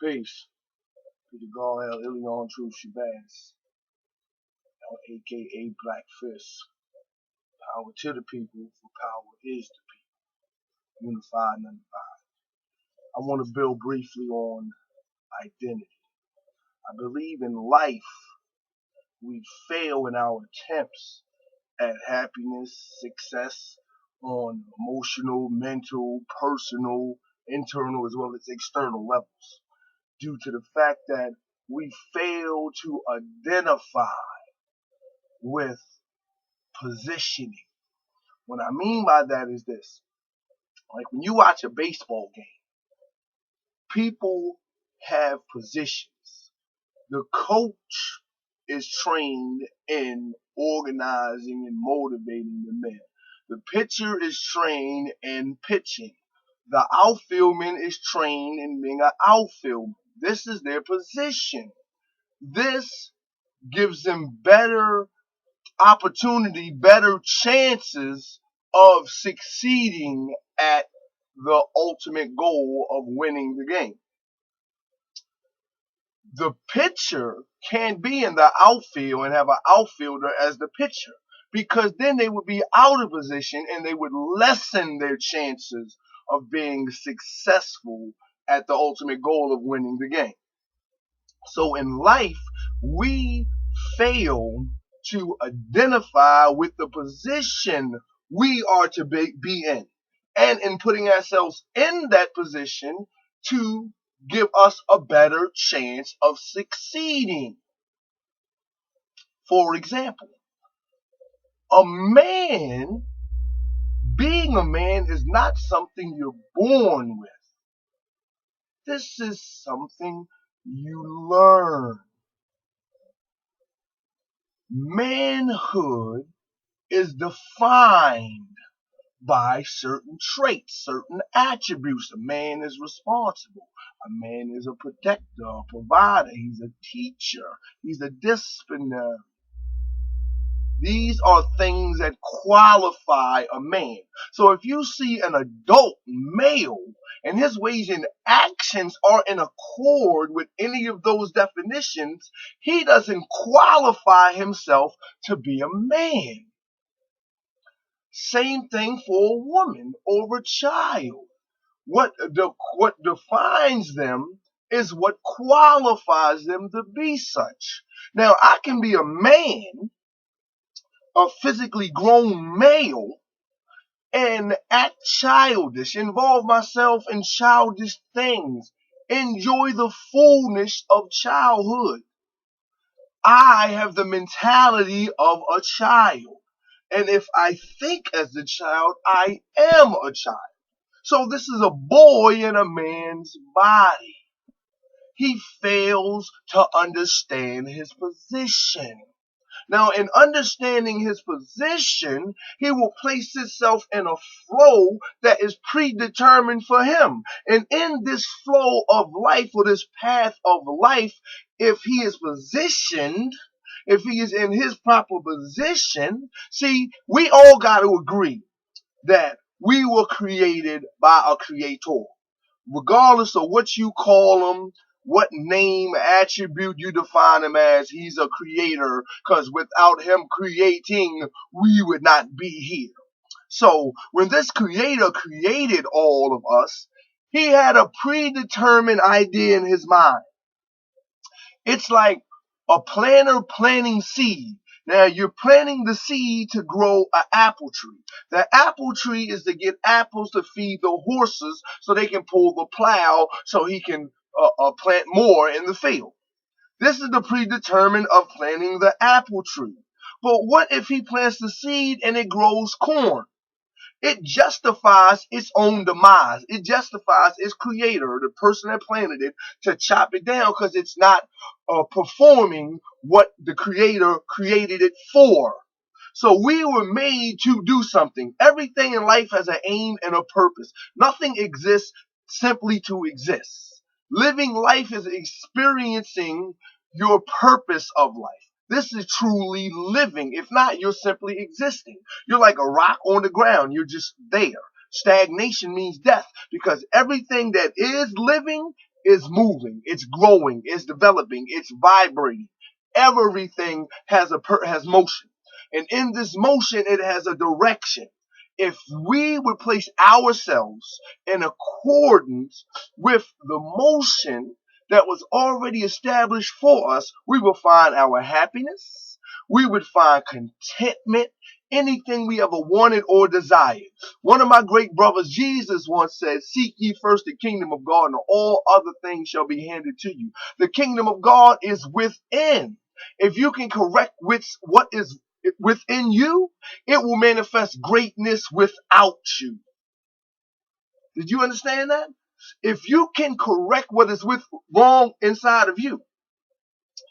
Peace. Peter Garhell, Ilion Truth Shabazz, aka Black Fist. Power to the people, for power is the people. Unified and undivided. I want to build briefly on identity. I believe in life we fail in our attempts at happiness, success on emotional, mental, personal, internal, as well as external levels, due to the fact that we fail to identify with positioning. What I mean by that is this. Like when you watch a baseball game, people have positions. The coach is trained in organizing and motivating the men. The pitcher is trained in pitching. The outfieldman is trained in being an outfielder. This is their position. This gives them better opportunity, better chances of succeeding at the ultimate goal of winning the game. The pitcher can't be in the outfield and have an outfielder as the pitcher, because then they would be out of position and they would lessen their chances of being successful at the ultimate goal of winning the game. So in life, we fail to identify with the position we are to be in, and in putting ourselves in that position to give us a better chance of succeeding. For example, a man, being a man is not something you're born with. This is something you learn. Manhood is defined by certain traits, certain attributes. A man is responsible. A man is a protector, a provider. He's a teacher. He's a discipliner. These are things that qualify a man. So if you see an adult male and his ways and actions are in accord with any of those definitions, he doesn't qualify himself to be a man. Same thing for a woman or a child. What defines them is what qualifies them to be such. Now, I can be a man, a physically grown male, and act childish, involve myself in childish things, enjoy the fullness of childhood. I have the mentality of a child. And if I think as a child, I am a child. So this is a boy in a man's body. He fails to understand his position. Now, in understanding his position, he will place himself in a flow that is predetermined for him. And in this flow of life, or this path of life, if he is positioned, if he is in his proper position, see, we all got to agree that we were created by a creator. Regardless of what you call him, what name, attribute you define him as, he's a creator, because without him creating, we would not be here. So when this creator created all of us, he had a predetermined idea in his mind. It's like a planter planting seed. Now you're planting the seed to grow an apple tree. The apple tree is to get apples to feed the horses so they can pull the plow so he can plant more in the field. This is the predetermined of planting the apple tree. But what if he plants the seed and it grows corn? It justifies its own demise. It justifies its creator, the person that planted it, to chop it down because it's not performing what the creator created it for. So we were made to do something. Everything in life has an aim and a purpose. Nothing exists simply to exist. Living life is experiencing your purpose of life. This is truly living. If not, you're simply existing. You're like a rock on the ground. You're just there. Stagnation means death, because everything that is living is moving, it's growing, it's developing, it's vibrating. Everything has motion. And in this motion, it has a direction. If we would place ourselves in accordance with the motion that was already established for us, we will find our happiness, we would find contentment, anything we ever wanted or desired. One of my great brothers, Jesus, once said, "Seek ye first the kingdom of God, and all other things shall be handed to you." The kingdom of God is within. If you can correct what is within you, it will manifest greatness without you. Did you understand that? If you can correct what is wrong inside of you,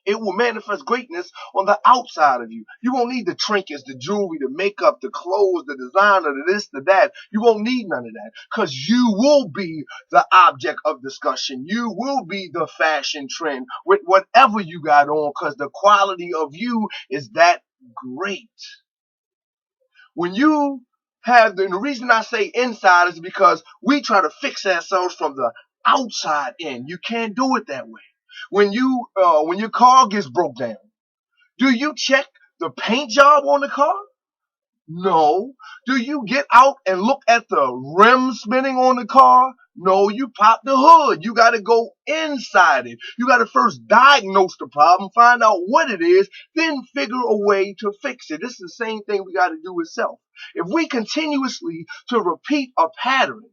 it will manifest greatness on the outside of you. You won't need the trinkets, the jewelry, the makeup, the clothes, the designer, the this, the that. You won't need none of that, because you will be the object of discussion. You will be the fashion trend with whatever you got on, because the quality of you is that great. When you have the reason I say inside is because we try to fix ourselves from the outside in. You can't do it that way. When your car gets broke down, do you check the paint job on the car? No. Do you get out and look at the rim spinning on the car? No, you pop the hood. You got to go inside it. You got to first diagnose the problem, find out what it is, then figure a way to fix it. This is the same thing we got to do with self. If we continuously to repeat a pattern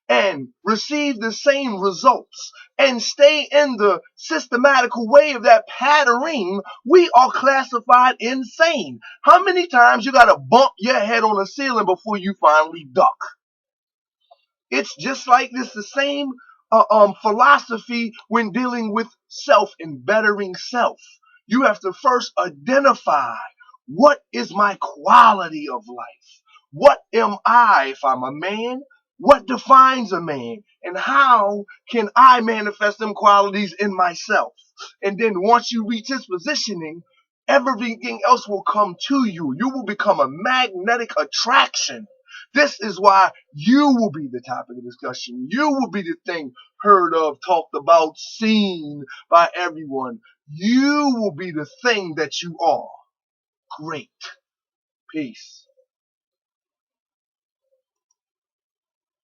and receive the same results and stay in the systematical way of that patterning, we are classified insane. How many times you got to bump your head on the ceiling before you finally duck? It's just like this, the same philosophy when dealing with self and bettering self. You have to first identify, what is my quality of life? What am I if I'm a man? What defines a man? And how can I manifest them qualities in myself? And then once you reach this positioning, everything else will come to you. You will become a magnetic attraction. This is why you will be the topic of discussion. You will be the thing heard of, talked about, seen by everyone. You will be the thing that you are. Great. Peace.